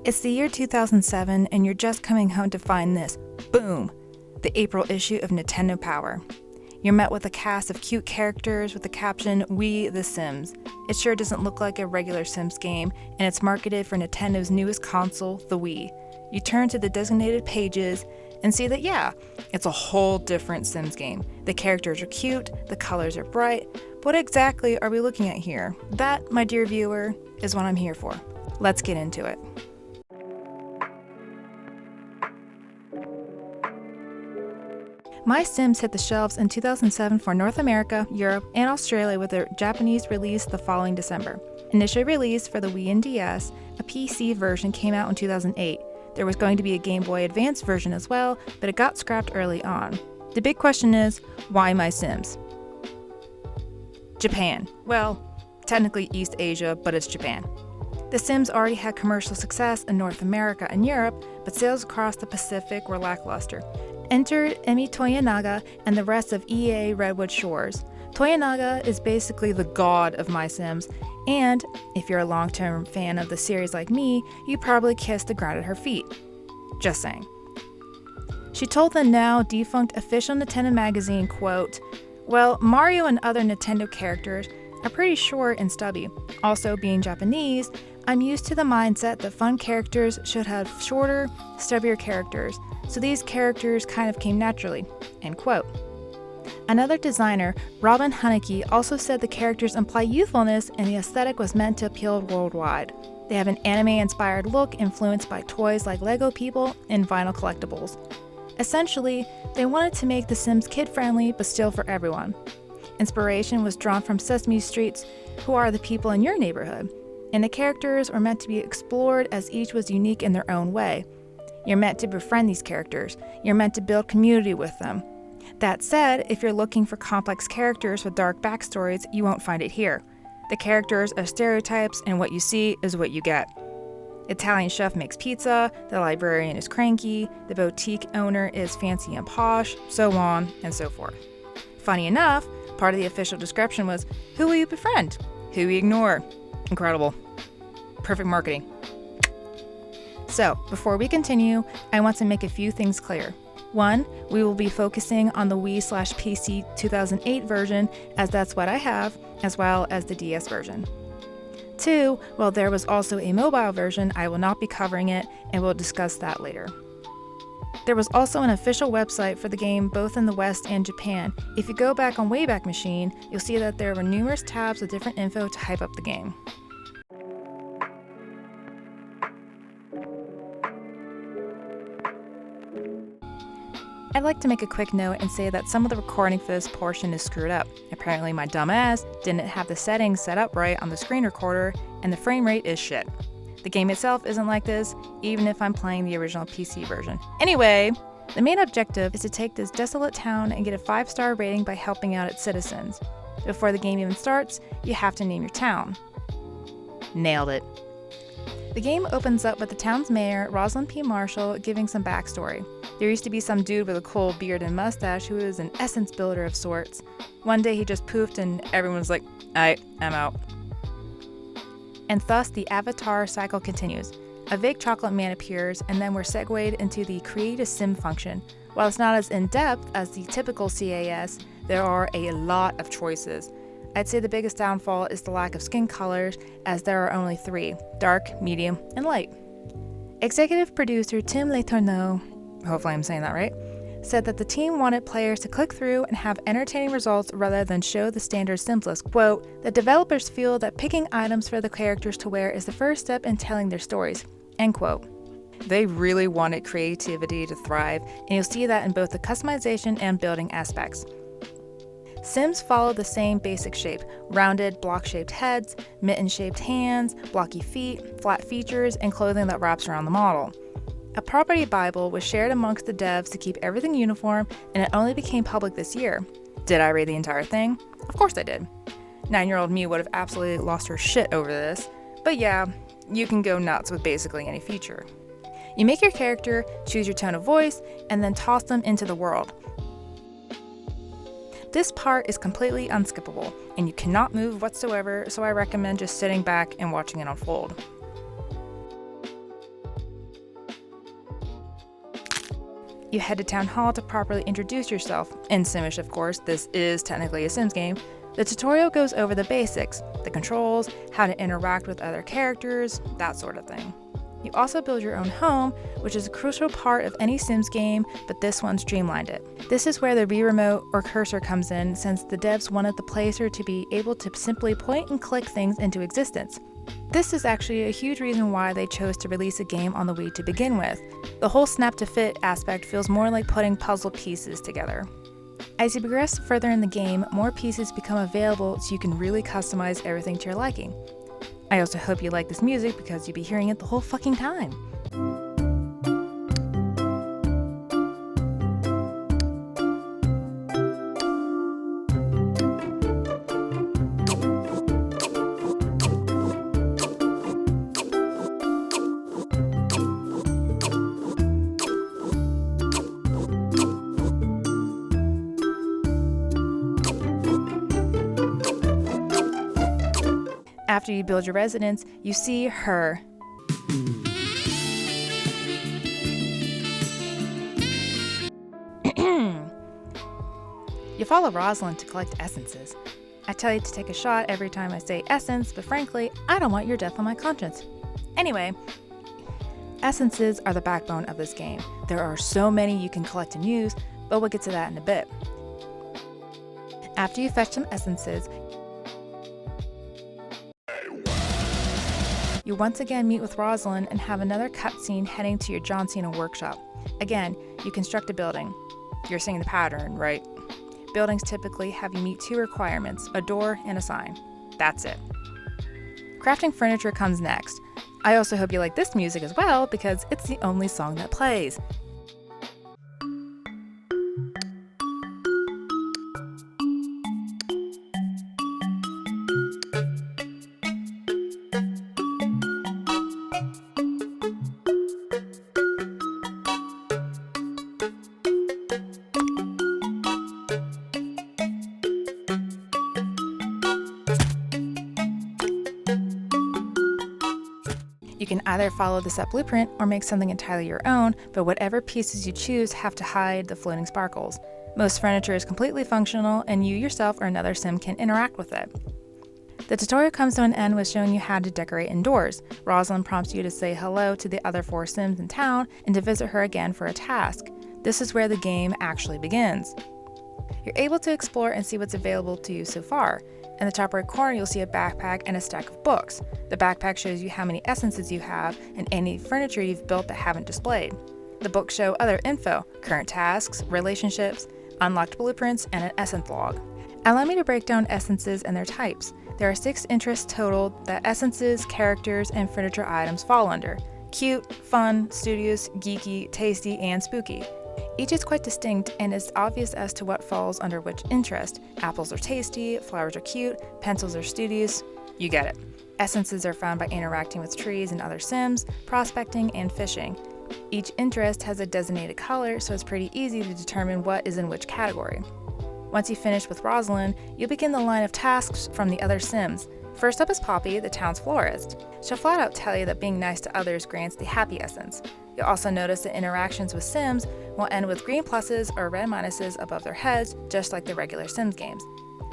It's the year 2007 and you're just coming home to find this. Boom! The April issue of Nintendo Power. You're met with a cast of cute characters with the caption, "We the Sims." It sure doesn't look like a regular Sims game, and it's marketed for Nintendo's newest console, the Wii. You turn to the designated pages and see that, yeah, it's a whole different Sims game. The characters are cute, the colors are bright. What exactly are we looking at here? That, my dear viewer, is what I'm here for. Let's get into it. MySims hit the shelves in 2007 for North America, Europe, and Australia with a Japanese release the following December. Initially released for the Wii and DS, a PC version came out in 2008. There was going to be a Game Boy Advance version as well, but it got scrapped early on. The big question is, why MySims? Japan. Well, technically East Asia, but it's Japan. The Sims already had commercial success in North America and Europe, but sales across the Pacific were lackluster. Enter Emi Toyonaga and the rest of EA Redwood Shores. Toyonaga is basically the god of MySims, and if you're a long-term fan of the series like me, you probably kissed the ground at her feet. Just saying. She told the now defunct official Nintendo magazine, quote, "Well, Mario and other Nintendo characters are pretty short and stubby. Also, being Japanese, I'm used to the mindset that fun characters should have shorter, stubbier characters, so these characters kind of came naturally," end quote. Another designer, Robin Haneke, also said the characters imply youthfulness and the aesthetic was meant to appeal worldwide. They have an anime-inspired look influenced by toys like Lego people and vinyl collectibles. Essentially, they wanted to make The Sims kid-friendly but still for everyone. Inspiration was drawn from Sesame Street's "Who Are the People in Your Neighborhood?" and the characters were meant to be explored as each was unique in their own way. You're meant to befriend these characters. You're meant to build community with them. That said, if you're looking for complex characters with dark backstories, you won't find it here. The characters are stereotypes, and what you see is what you get. Italian chef makes pizza, the librarian is cranky, the boutique owner is fancy and posh, so on and so forth. Funny enough, part of the official description was, "Who will you befriend? Who will you ignore?" Incredible. Perfect marketing. So, before we continue, I want to make a few things clear. One, we will be focusing on the Wii/PC 2008 version, as that's what I have, as well as the DS version. Two, while there was also a mobile version, I will not be covering it, and we'll discuss that later. There was also an official website for the game both in the West and Japan. If you go back on Wayback Machine, you'll see that there were numerous tabs with different info to hype up the game. I'd like to make a quick note and say that some of the recording for this portion is screwed up. Apparently my dumb ass didn't have the settings set up right on the screen recorder, and the frame rate is shit. The game itself isn't like this, even if I'm playing the original PC version. Anyway, the main objective is to take this desolate town and get a 5-star rating by helping out its citizens. Before the game even starts, you have to name your town. Nailed it. The game opens up with the town's mayor, Rosalind P. Marshall, giving some backstory. There used to be some dude with a cool beard and mustache who was an essence builder of sorts. One day he just poofed and everyone's like, "Aight, I'm out." And thus the avatar cycle continues. A vague chocolate man appears, and then we're segued into the create a sim function. While it's not as in-depth as the typical CAS, there are a lot of choices. I'd say the biggest downfall is the lack of skin colors, as there are only 3, dark, medium, and light. Executive producer Tim Letourneau, hopefully I'm saying that right, said that the team wanted players to click through and have entertaining results rather than show the standard Sims list. Quote, "The developers feel that picking items for the characters to wear is the first step in telling their stories," end quote. They really wanted creativity to thrive, and you'll see that in both the customization and building aspects. Sims follow the same basic shape: rounded, block-shaped heads, mitten-shaped hands, blocky feet, flat features, and clothing that wraps around the model. A property Bible was shared amongst the devs to keep everything uniform, and it only became public this year. Did I read the entire thing? Of course I did. 9-year-old me would have absolutely lost her shit over this, but yeah, you can go nuts with basically any feature. You make your character, choose your tone of voice, and then toss them into the world. This part is completely unskippable, and you cannot move whatsoever, so I recommend just sitting back and watching it unfold. You head to Town Hall to properly introduce yourself. In Simish, of course, this is technically a Sims game. The tutorial goes over the basics, the controls, how to interact with other characters, that sort of thing. You also build your own home, which is a crucial part of any Sims game, but this one streamlined it. This is where the Wii Remote or cursor comes in, since the devs wanted the player to be able to simply point and click things into existence. This is actually a huge reason why they chose to release a game on the Wii to begin with. The whole snap to fit aspect feels more like putting puzzle pieces together. As you progress further in the game, more pieces become available so you can really customize everything to your liking. I also hope you like this music because you'll be hearing it the whole fucking time. After you build your residence, you see her. You follow Rosalind to collect essences. I tell you to take a shot every time I say essence, but frankly, I don't want your death on my conscience. Anyway, essences are the backbone of this game. There are so many you can collect and use, but we'll get to that in a bit. After you fetch some essences, you once again meet with Rosalind and have another cutscene heading to your John Cena workshop. Again, you construct a building. You're seeing the pattern, right? Buildings typically have you meet two requirements, a door and a sign. That's it. Crafting furniture comes next. I also hope you like this music as well because it's the only song that plays. You can either follow the set blueprint or make something entirely your own, but whatever pieces you choose have to hide the floating sparkles. Most furniture is completely functional, and you yourself or another sim can interact with it. The tutorial comes to an end with showing you how to decorate indoors. Rosalind prompts you to say hello to the other 4 sims in town and to visit her again for a task. This is where the game actually begins. You're able to explore and see what's available to you so far. In the top right corner, you'll see a backpack and a stack of books. The backpack shows you how many essences you have and any furniture you've built that haven't displayed. The books show other info, current tasks, relationships, unlocked blueprints, and an essence log. Allow me to break down essences and their types. There are 6 interests total that essences, characters, and furniture items fall under: cute, fun, studious, geeky, tasty, and spooky. Each is quite distinct and is obvious as to what falls under which interest. Apples are tasty, flowers are cute, pencils are studious. You get it. Essences are found by interacting with trees and other sims, prospecting, and fishing. Each interest has a designated color, so it's pretty easy to determine what is in which category. Once you finish with Rosalind, you'll begin the line of tasks from the other sims. First up is Poppy, the town's florist. She'll flat out tell you that being nice to others grants the happy essence. You'll also notice that interactions with Sims will end with green pluses or red minuses above their heads, just like the regular Sims games.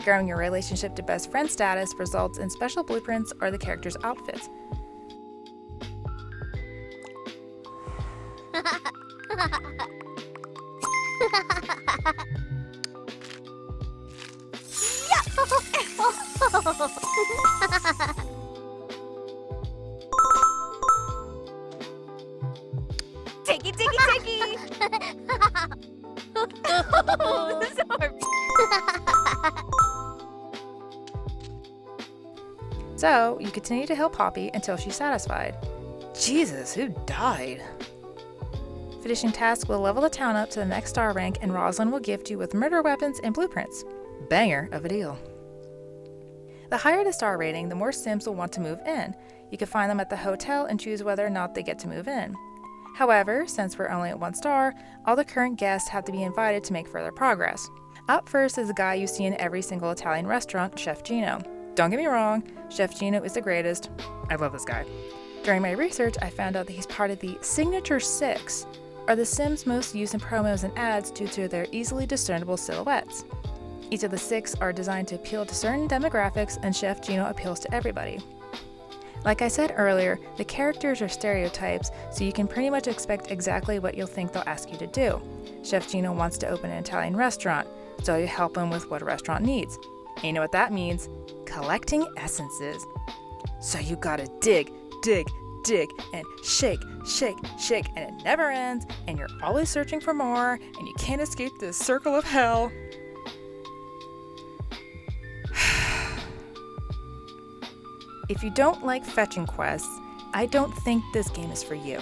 Growing your relationship to best friend status results in special blueprints or the character's outfits. Takey, takey, takey! Oh, sorry. So, you continue to help Poppy until she's satisfied. Jesus, who died? Finishing tasks will level the town up to the next star rank, and Rosalind will gift you with murder weapons and blueprints. Banger of a deal. The higher the star rating, the more Sims will want to move in. You can find them at the hotel and choose whether or not they get to move in. However, since we're only at 1 star, all the current guests have to be invited to make further progress. Up first is the guy you see in every single Italian restaurant, Chef Gino. Don't get me wrong, Chef Gino is the greatest. I love this guy. During my research, I found out that he's part of the Signature 6, are the Sims most used in promos and ads due to their easily discernible silhouettes. Each of the 6 are designed to appeal to certain demographics, and Chef Gino appeals to everybody. Like I said earlier, the characters are stereotypes, so you can pretty much expect exactly what you'll think they'll ask you to do. Chef Gino wants to open an Italian restaurant, so you help him with what a restaurant needs. And you know what that means? Collecting essences. So you gotta dig, and shake, and it never ends, and you're always searching for more, and you can't escape this circle of hell. If you don't like fetching quests, I don't think this game is for you.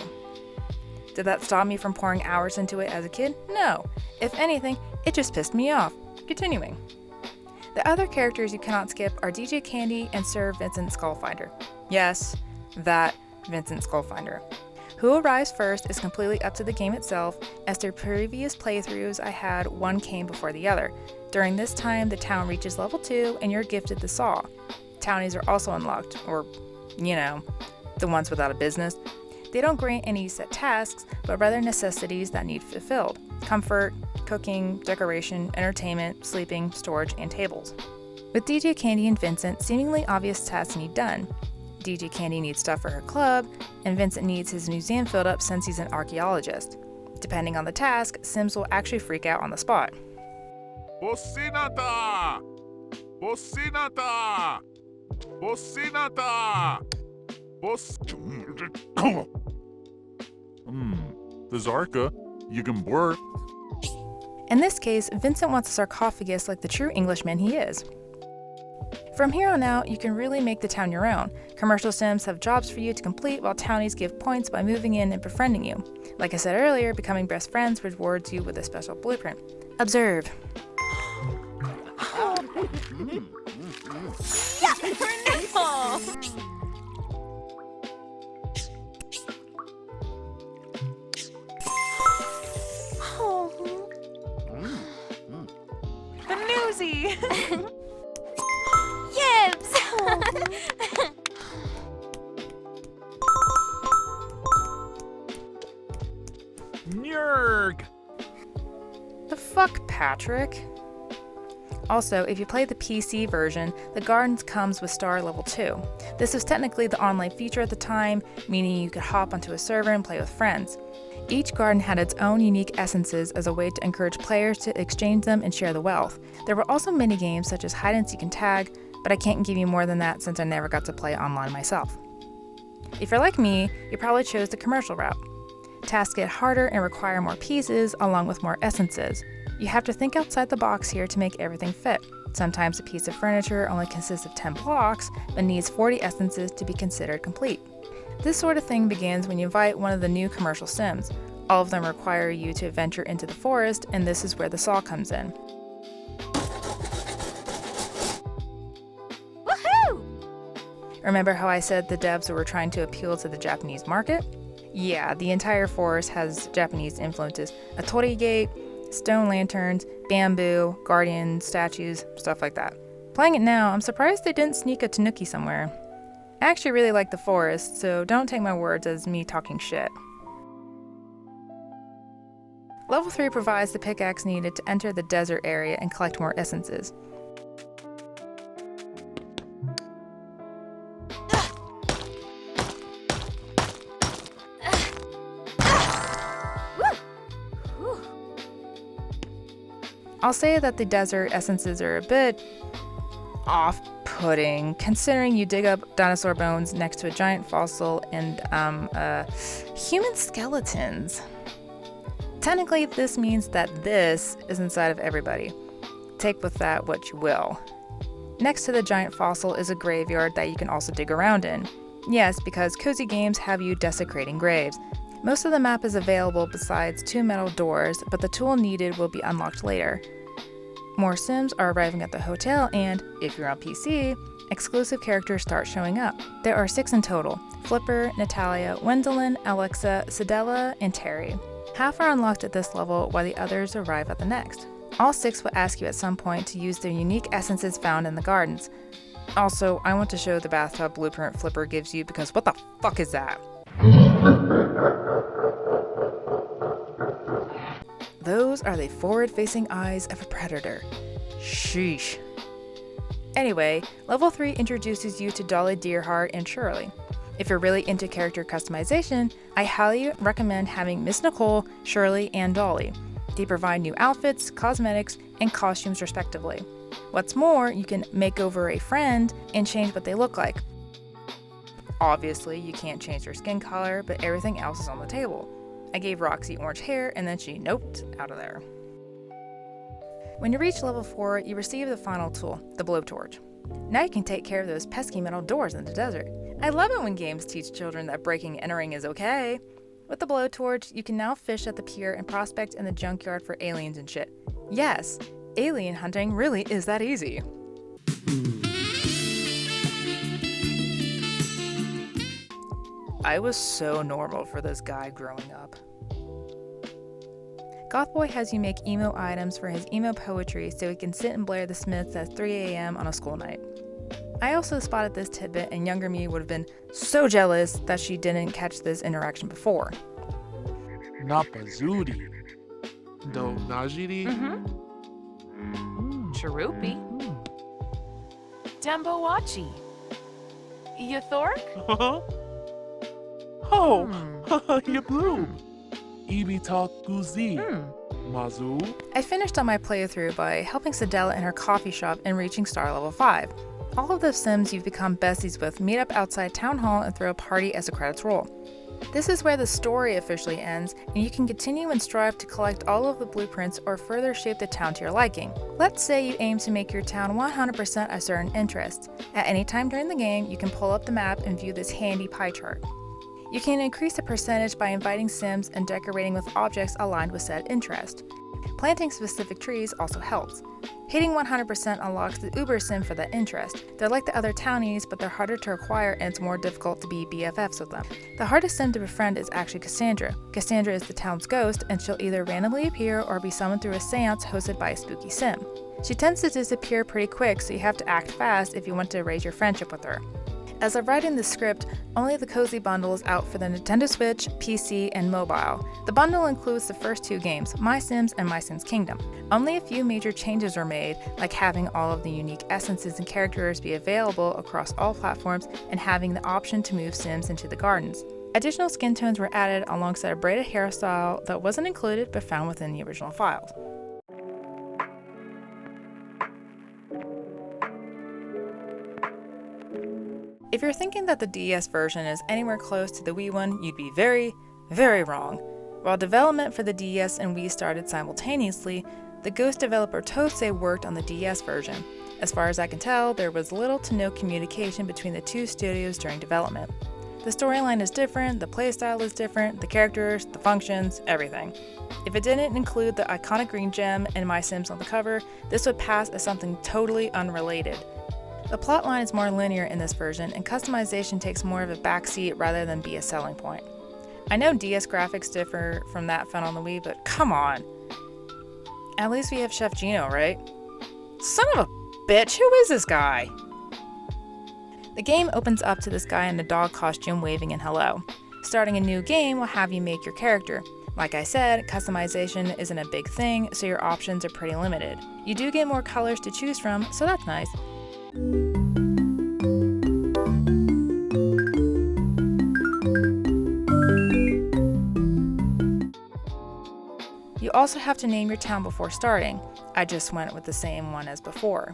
Did that stop me from pouring hours into it as a kid? No. If anything, it just pissed me off. Continuing. The other characters you cannot skip are DJ Candy and Sir Vincent Skullfinder. Yes, that Vincent Skullfinder. Who arrives first is completely up to the game itself, as their previous playthroughs I had one came before the other. During this time, the town reaches level 2 and you're gifted the saw. Townies are also unlocked, or, the ones without a business. They don't grant any set tasks, but rather necessities that need fulfilled. Comfort, cooking, decoration, entertainment, sleeping, storage, and tables. With DJ Candy and Vincent, seemingly obvious tasks need done. DJ Candy needs stuff for her club, and Vincent needs his museum filled up since he's an archaeologist. Depending on the task, Sims will actually freak out on the spot. Bocinata! Bocinata! Bocinata! The Zarka, you can work. In this case, Vincent wants a sarcophagus like the true Englishman he is. From here on out, you can really make the town your own. Commercial Sims have jobs for you to complete, while townies give points by moving in and befriending you. Like I said earlier, becoming best friends rewards you with a special blueprint. Observe. Yeah, wonderful. The newsy! Yibs! Nurg! The fuck, Patrick? Also, if you play the PC version, the Gardens comes with Star Level 2. This was technically the online feature at the time, meaning you could hop onto a server and play with friends. Each garden had its own unique essences as a way to encourage players to exchange them and share the wealth. There were also mini-games such as hide and seek and tag, but I can't give you more than that since I never got to play online myself. If you're like me, you probably chose the commercial route. Tasks get harder and require more pieces along with more essences. You have to think outside the box here to make everything fit. Sometimes a piece of furniture only consists of 10 blocks, but needs 40 essences to be considered complete. This sort of thing begins when you invite one of the new commercial Sims. All of them require you to venture into the forest, and this is where the saw comes in. Woohoo! Remember how I said the devs were trying to appeal to the Japanese market? Yeah, the entire forest has Japanese influences. A torii gate, stone lanterns, bamboo, guardian statues, stuff like that. Playing it now, I'm surprised they didn't sneak a tanuki somewhere. I actually really like the forest, so don't take my words as me talking shit. Level 3 provides the pickaxe needed to enter the desert area and collect more essences. I'll say that the desert essences are a bit off-putting, considering you dig up dinosaur bones next to a giant fossil and human skeletons. Technically, this means that this is inside of everybody. Take with that what you will. Next to the giant fossil is a graveyard that you can also dig around in. Yes, because cozy games have you desecrating graves. Most of the map is available besides 2 metal doors, but the tool needed will be unlocked later. More Sims are arriving at the hotel and, if you're on PC, exclusive characters start showing up. There are 6 in total: Flipper, Natalia, Wendelin, Alexa, Sedella, and Terry. Half are unlocked at this level while the others arrive at the next. All 6 will ask you at some point to use their unique essences found in the gardens. Also, I want to show the bathtub blueprint Flipper gives you because what the fuck is that? those are the forward-facing eyes of a predator. Sheesh. Anyway, level 3 introduces you to Dolly Deerheart and Shirley. If you're really into character customization, I highly recommend having Miss Nicole, Shirley, and Dolly. They provide new outfits, cosmetics, and costumes respectively. What's more, you can make over a friend and change what they look like. Obviously, you can't change their skin color, but everything else is on the table. I gave Roxy orange hair and then she noped out of there. When you reach level 4, you receive the final tool, the blowtorch. Now you can take care of those pesky metal doors in the desert. I love it when games teach children that breaking and entering is okay. With the blowtorch, you can now fish at the pier and prospect in the junkyard for aliens and shit. Yes, alien hunting really is that easy. I was so normal for this guy growing up. Gothboy has you make emo items for his emo poetry so he can sit and blare the Smiths at 3 a.m. on a school night. I also spotted this tidbit and younger me would have been so jealous that she didn't catch this interaction before. Napazuri. Do Najiri. Cherupi. Dembowachi. Yathork? Oh, you bloom. Ibitak Guzi. Mazu. I finished on my playthrough by helping Sedella in her coffee shop and reaching star level 5. All of the Sims you've become besties with meet up outside Town Hall and throw a party as the credits roll. This is where the story officially ends, and you can continue and strive to collect all of the blueprints or further shape the town to your liking. Let's say you aim to make your town 100% a certain interest. At any time during the game, you can pull up the map and view this handy pie chart. You can increase the percentage by inviting Sims and decorating with objects aligned with said interest. Planting specific trees also helps. Hitting 100% unlocks the Uber Sim for that interest. They're like the other townies, but they're harder to acquire and it's more difficult to be BFFs with them. The hardest Sim to befriend is actually Cassandra. Cassandra is the town's ghost, and she'll either randomly appear or be summoned through a seance hosted by a spooky Sim. She tends to disappear pretty quick, so you have to act fast if you want to raise your friendship with her. As of writing the script, only the Cozy Bundle is out for the Nintendo Switch, PC, and mobile. The bundle includes the first 2 games, MySims and MySims Kingdom. Only a few major changes were made, like having all of the unique essences and characters be available across all platforms and having the option to move Sims into the gardens. Additional skin tones were added alongside a braided hairstyle that wasn't included but found within the original files. If you're thinking that the DS version is anywhere close to the Wii one, you'd be very, very wrong. While development for the DS and Wii started simultaneously, the Ghost developer Tose worked on the DS version. As far as I can tell, there was little to no communication between the 2 studios during development. The storyline is different, the playstyle is different, the characters, the functions, everything. If it didn't include the iconic green gem and MySims on the cover, this would pass as something totally unrelated. The plotline is more linear in this version, and customization takes more of a backseat rather than be a selling point. I know DS graphics differ from that found on the Wii, but come on! At least we have Chef Gino, right? Son of a bitch, who is this guy? The game opens up to this guy in a dog costume waving in hello. Starting a new game will have you make your character. Like I said, customization isn't a big thing, so your options are pretty limited. You do get more colors to choose from, so that's nice. You also have to name your town before starting. I just went with the same one as before.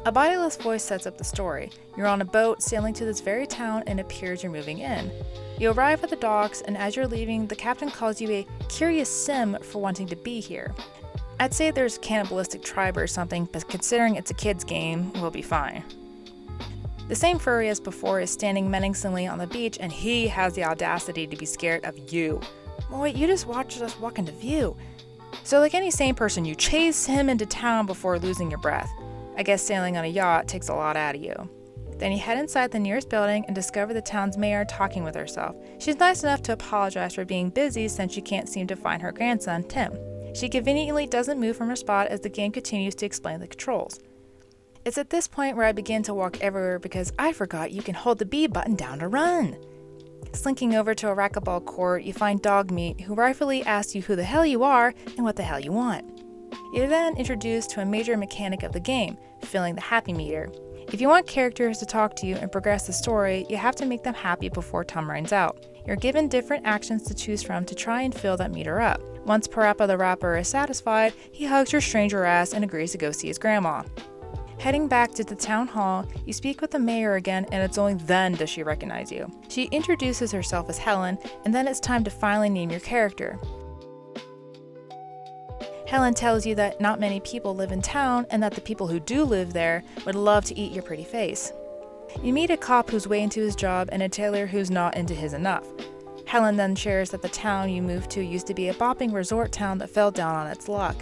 A bodiless voice sets up the story. You're on a boat sailing to this very town and it appears you're moving in. You arrive at the docks, and as you're leaving, the captain calls you a curious Sim for wanting to be here. I'd say there's a cannibalistic tribe or something, but considering it's a kid's game, we'll be fine. The same furry as before is standing menacingly on the beach, and he has the audacity to be scared of you. Boy, you just watched us walk into view. So like any sane person, you chase him into town before losing your breath. I guess sailing on a yacht takes a lot out of you. Then you head inside the nearest building and discover the town's mayor talking with herself. She's nice enough to apologize for being busy since she can't seem to find her grandson, Tim. She conveniently doesn't move from her spot as the game continues to explain the controls. It's at this point where I begin to walk everywhere because I forgot you can hold the B button down to run. Slinking over to a racquetball court, you find Dogmeat, who rightfully asks you who the hell you are and what the hell you want. You're then introduced to a major mechanic of the game, filling the happy meter. If you want characters to talk to you and progress the story, you have to make them happy before time runs out. You're given different actions to choose from to try and fill that meter up. Once Parappa the Rapper is satisfied, he hugs your stranger ass and agrees to go see his grandma. Heading back to the town hall, you speak with the mayor again, and it's only then does she recognize you. She introduces herself as Helen, and then it's time to finally name your character. Helen tells you that not many people live in town, and that the people who do live there would love to eat your pretty face. You meet a cop who's way into his job and a tailor who's not into his enough. Helen then shares that the town you moved to used to be a bopping resort town that fell down on its luck.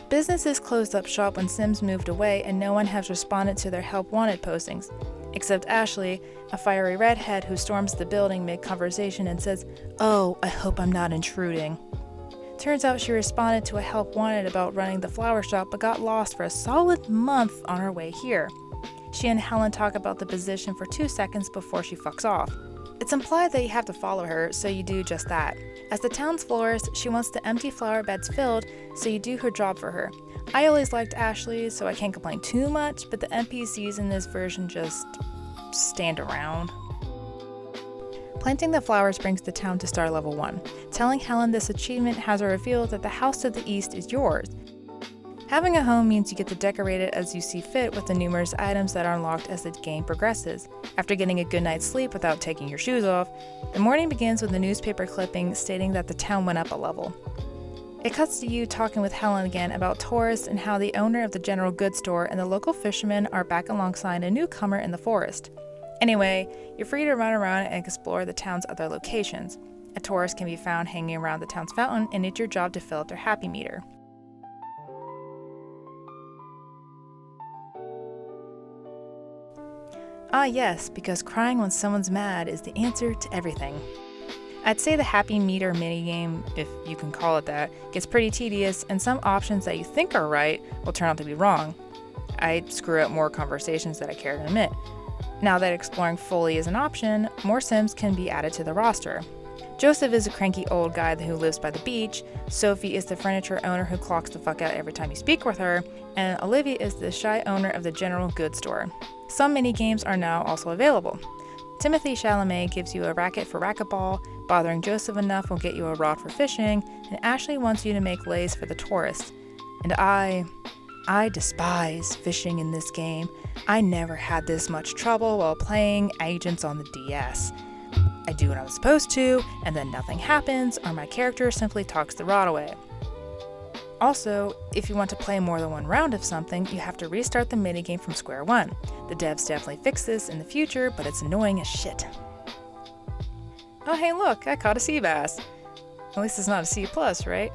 Businesses closed up shop when Sims moved away, and no one has responded to their help wanted postings, except Ashley, a fiery redhead who storms the building mid-conversation and says, "Oh, I hope I'm not intruding." Turns out she responded to a help wanted about running the flower shop but got lost for a solid month on her way here. She and Helen talk about the position for 2 seconds before she fucks off. It's implied that you have to follow her, so you do just that. As the town's florist, she wants the empty flower beds filled, so you do her job for her. I always liked Ashley, so I can't complain too much, but the NPCs in this version just stand around. Planting the flowers brings the town to star level 1. Telling Helen this achievement has her reveal that the house to the east is yours. Having a home means you get to decorate it as you see fit with the numerous items that are unlocked as the game progresses. After getting a good night's sleep without taking your shoes off, the morning begins with a newspaper clipping stating that the town went up a level. It cuts to you talking with Helen again about tourists and how the owner of the general goods store and the local fishermen are back alongside a newcomer in the forest. Anyway, you're free to run around and explore the town's other locations. A tourist can be found hanging around the town's fountain, and it's your job to fill up their happy meter. Ah yes, because crying when someone's mad is the answer to everything. I'd say the happy meter minigame, if you can call it that, gets pretty tedious, and some options that you think are right will turn out to be wrong. I'd screw up more conversations than I care to admit. Now that exploring fully is an option, more Sims can be added to the roster. Joseph is a cranky old guy who lives by the beach, Sophie is the furniture owner who clocks the fuck out every time you speak with her, and Olivia is the shy owner of the general goods store. Some mini-games are now also available. Timothy Chalamet gives you a racket for racquetball, bothering Joseph enough will get you a rod for fishing, and Ashley wants you to make leis for the tourists. And I despise fishing in this game. I never had this much trouble while playing Agents on the DS. I do what I'm supposed to, and then nothing happens, or my character simply talks the rod away. Also, if you want to play more than one round of something, you have to restart the minigame from square one. The devs definitely fix this in the future, but it's annoying as shit. Oh hey look, I caught a sea bass. At least it's not a C+, right?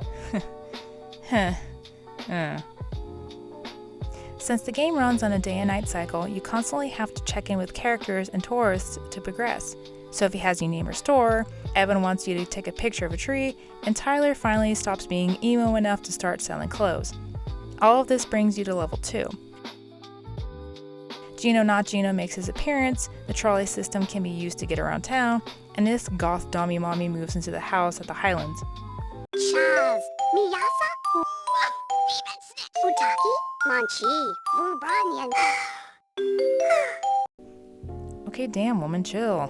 Since the game runs on a day and night cycle, you constantly have to check in with characters and tourists to progress. Sophie has you name her store, Evan wants you to take a picture of a tree, and Tyler finally stops being emo enough to start selling clothes. All of this brings you to level 2. Gino Not Gino makes his appearance, the trolley system can be used to get around town, and this goth dummy mommy moves into the house at the Highlands. Chaz, Miyasa, Utaki, Manchi, Vubanian. Okay, damn, woman, chill.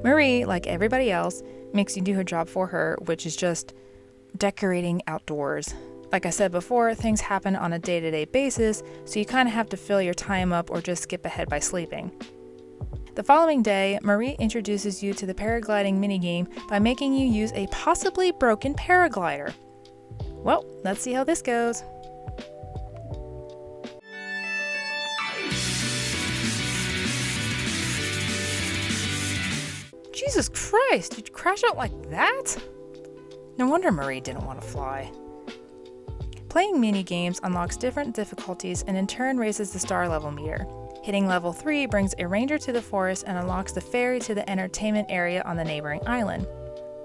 Marie, like everybody else, makes you do her job for her, which is just decorating outdoors. Like I said before, things happen on a day-to-day basis, so you kind of have to fill your time up or just skip ahead by sleeping. The following day, Marie introduces you to the paragliding minigame by making you use a possibly broken paraglider. Well, let's see how this goes. Jesus Christ, did you crash out like that? No wonder Marie didn't want to fly. Playing mini-games unlocks different difficulties and in turn raises the star level meter. Hitting level 3 brings a ranger to the forest and unlocks the ferry to the entertainment area on the neighboring island.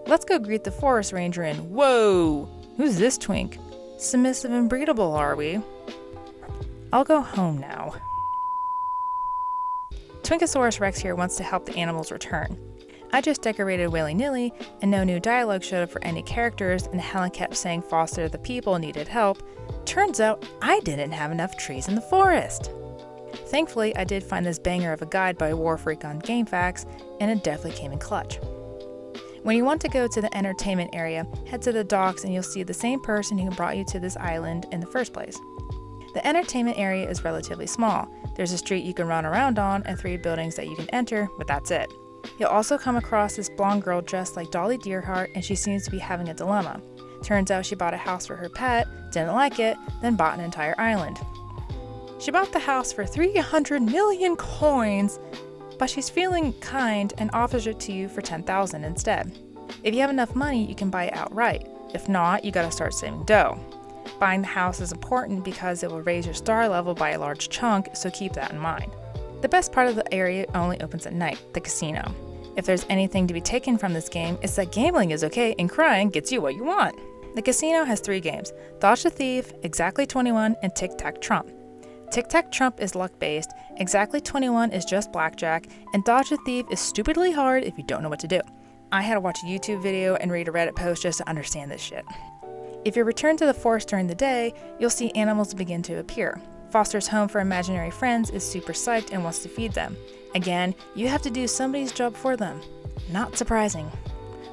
Let's go greet the forest ranger and whoa! Who's this twink? Submissive and breedable, are we? I'll go home now. Twinkosaurus Rex here wants to help the animals return. I just decorated willy-nilly, and no new dialogue showed up for any characters, and Helen kept saying Foster the people needed help. Turns out I didn't have enough trees in the forest. Thankfully, I did find this banger of a guide by Warfreak on GameFAQs, and it definitely came in clutch. When you want to go to the entertainment area, head to the docks and you'll see the same person who brought you to this island in the first place. The entertainment area is relatively small. There's a street you can run around on and 3 buildings that you can enter, but that's it. You'll also come across this blonde girl dressed like Dolly Dearheart, and she seems to be having a dilemma. Turns out she bought a house for her pet, didn't like it, then bought an entire island. She bought the house for 300 million coins, but she's feeling kind and offers it to you for 10,000 instead. If you have enough money, you can buy it outright. If not, you gotta start saving dough. Buying the house is important because it will raise your star level by a large chunk, so keep that in mind. The best part of the area only opens at night, the casino. If there's anything to be taken from this game, it's that gambling is okay and crying gets you what you want. The casino has 3 games: Dodge the Thief, Exactly 21, and Tic-Tac-Trump. Tic-Tac-Trump is luck-based, Exactly 21 is just blackjack, and Dodge the Thief is stupidly hard if you don't know what to do. I had to watch a YouTube video and read a Reddit post just to understand this shit. If you return to the forest during the day, you'll see animals begin to appear. Foster's home for imaginary friends is super psyched and wants to feed them. Again, you have to do somebody's job for them. Not surprising.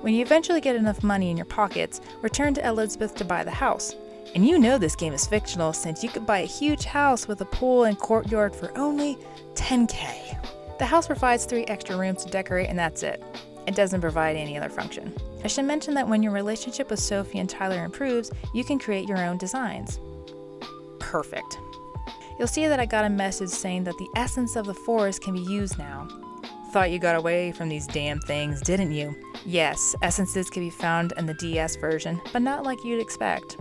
When you eventually get enough money in your pockets, return to Elizabeth to buy the house. And you know this game is fictional since you could buy a huge house with a pool and courtyard for only 10K. The house provides 3 extra rooms to decorate and that's it. It doesn't provide any other function. I should mention that when your relationship with Sophie and Tyler improves, you can create your own designs. Perfect. You'll see that I got a message saying that the essence of the forest can be used now. Thought you got away from these damn things, didn't you? Yes, essences can be found in the DS version, but not like you'd expect.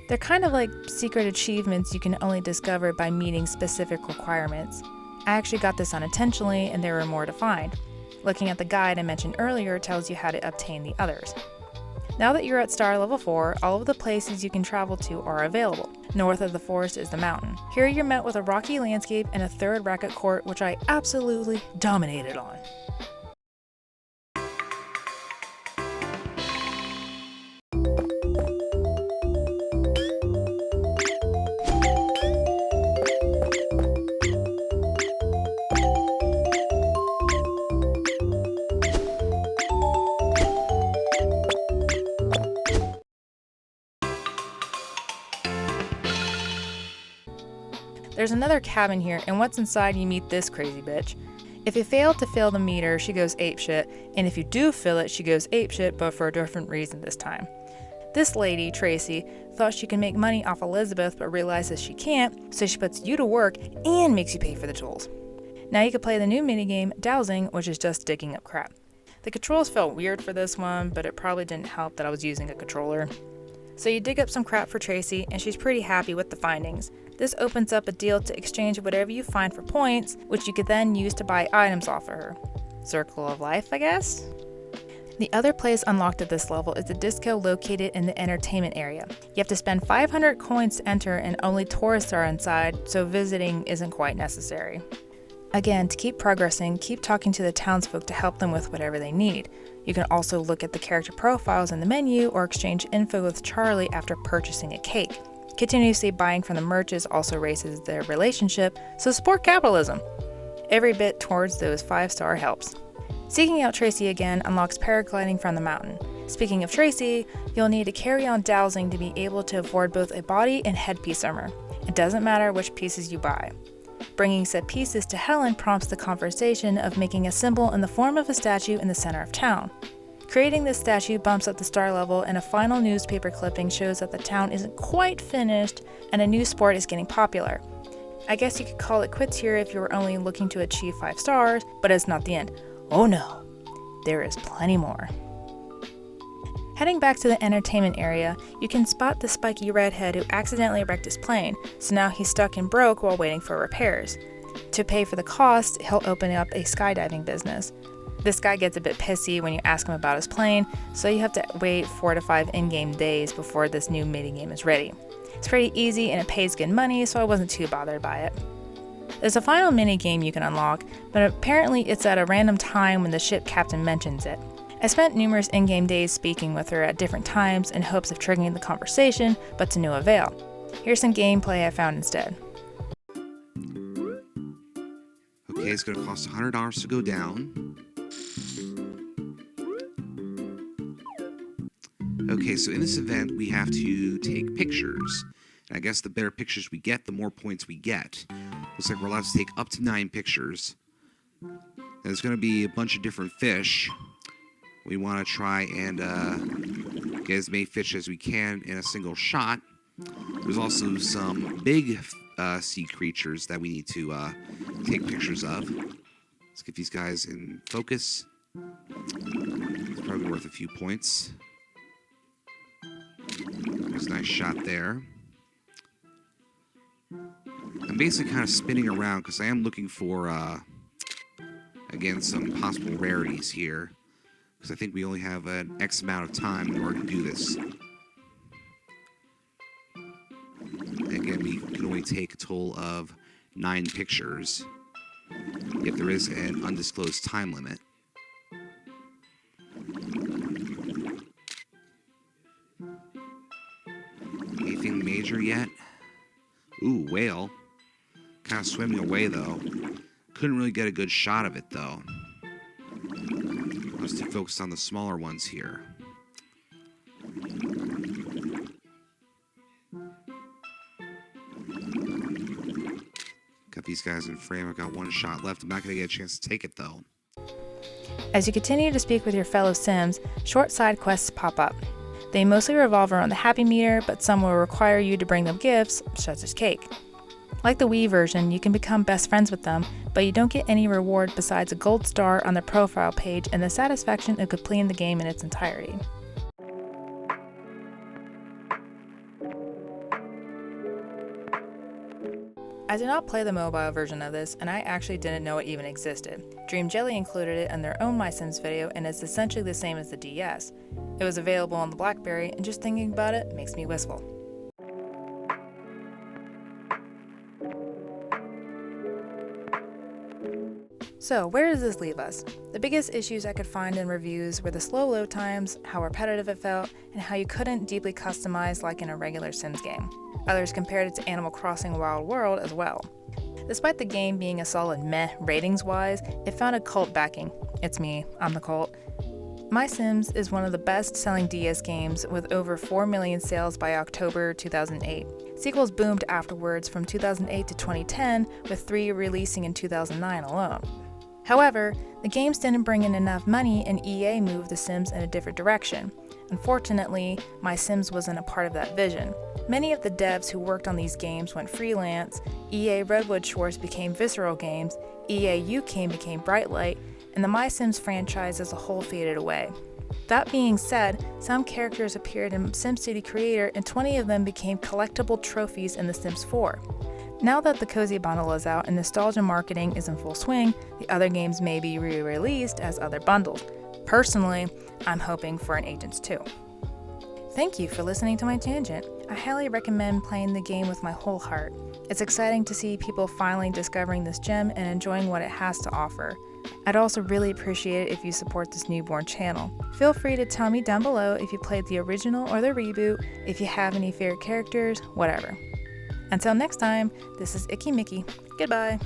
They're kind of like secret achievements you can only discover by meeting specific requirements. I actually got this unintentionally and there were more to find. Looking at the guide I mentioned earlier tells you how to obtain the others. Now that you're at star level 4, all of the places you can travel to are available. North of the forest is the mountain. Here you're met with a rocky landscape and a 3rd racket court, which I absolutely dominated on. There's another cabin here, and once inside you meet this crazy bitch. If you fail to fill the meter, she goes apeshit, and if you do fill it, she goes apeshit, but for a different reason this time. This lady, Tracy, thought she could make money off Elizabeth, but realizes she can't, so she puts you to work and makes you pay for the tools. Now you can play the new minigame, Dowsing, which is just digging up crap. The controls felt weird for this one, but it probably didn't help that I was using a controller. So you dig up some crap for Tracy, and she's pretty happy with the findings. This opens up a deal to exchange whatever you find for points, which you could then use to buy items off of her. Circle of life, I guess? The other place unlocked at this level is the disco located in the entertainment area. You have to spend 500 coins to enter and only tourists are inside, so visiting isn't quite necessary. Again, to keep progressing, keep talking to the townsfolk to help them with whatever they need. You can also look at the character profiles in the menu or exchange info with Charlie after purchasing a cake. Continuously buying from the merchants also raises their relationship, so support capitalism. Every bit towards those 5-star helps. Seeking out Tracy again unlocks paragliding from the mountain. Speaking of Tracy, you'll need to carry on dowsing to be able to afford both a body and headpiece armor. It doesn't matter which pieces you buy. Bringing said pieces to Helen prompts the conversation of making a symbol in the form of a statue in the center of town. Creating this statue bumps up the star level, and a final newspaper clipping shows that the town isn't quite finished and a new sport is getting popular. I guess you could call it quits here if you were only looking to achieve 5 stars, but it's not the end. Oh no, there is plenty more. Heading back to the entertainment area, you can spot the spiky redhead who accidentally wrecked his plane, so now he's stuck and broke while waiting for repairs. To pay for the cost, he'll open up a skydiving business. This guy gets a bit pissy when you ask him about his plane, so you have to wait 4 to 5 in-game days before this new minigame is ready. It's pretty easy and it pays good money, so I wasn't too bothered by it. There's a final mini-game you can unlock, but apparently it's at a random time when the ship captain mentions it. I spent numerous in-game days speaking with her at different times in hopes of triggering the conversation, but to no avail. Here's some gameplay I found instead. Okay, it's going to cost $100 to go down. Okay, so in this event, we have to take pictures. And I guess the better pictures we get, the more points we get. Looks like we're allowed to take up to 9 pictures. And there's going to be a bunch of different fish. We want to try and get as many fish as we can in a single shot. There's also some big sea creatures that we need to take pictures of. Let's get these guys in focus. It's probably worth a few points. There's a nice shot there. I'm basically kind of spinning around because I am looking for, again, some possible rarities here. Because I think we only have an X amount of time in order to do this. Again, we can only take a total of 9 pictures. Yet there is an undisclosed time limit. Anything major yet? Ooh, whale. Kind of swimming away, though. Couldn't really get a good shot of it, though. I was too focused on the smaller ones here. Got these guys in frame. I've got 1 shot left. I'm not going to get a chance to take it, though. As you continue to speak with your fellow Sims, short side quests pop up. They mostly revolve around the happy meter, but some will require you to bring them gifts, such as cake. Like the Wii version, you can become best friends with them, but you don't get any reward besides a gold star on their profile page and the satisfaction of completing the game in its entirety. I did not play the mobile version of this, and I actually didn't know it even existed. Dream Jelly included it in their own MySims video, and it's essentially the same as the DS. It was available on the BlackBerry, and just thinking about it makes me wistful. So, where does this leave us? The biggest issues I could find in reviews were the slow load times, how repetitive it felt, and how you couldn't deeply customize like in a regular Sims game. Others compared it to Animal Crossing Wild World as well. Despite the game being a solid meh ratings-wise, it found a cult backing. It's me, I'm the cult. MySims is one of the best-selling DS games with over 4 million sales by October 2008. Sequels boomed afterwards from 2008 to 2010, with 3 releasing in 2009 alone. However, the games didn't bring in enough money and EA moved The Sims in a different direction. Unfortunately, MySims wasn't a part of that vision. Many of the devs who worked on these games went freelance, EA Redwood Shores became Visceral Games, EA UK became Brightlight, and the MySims franchise as a whole faded away. That being said, some characters appeared in SimCity Creator and 20 of them became collectible trophies in The Sims 4. Now that the Cozy Bundle is out and nostalgia marketing is in full swing, the other games may be re-released as other bundles. Personally, I'm hoping for an Agents 2. Thank you for listening to my tangent. I highly recommend playing the game with my whole heart. It's exciting to see people finally discovering this gem and enjoying what it has to offer. I'd also really appreciate it if you support this newborn channel. Feel free to tell me down below if you played the original or the reboot, if you have any favorite characters, whatever. Until next time, this is Icky Mickey. Goodbye.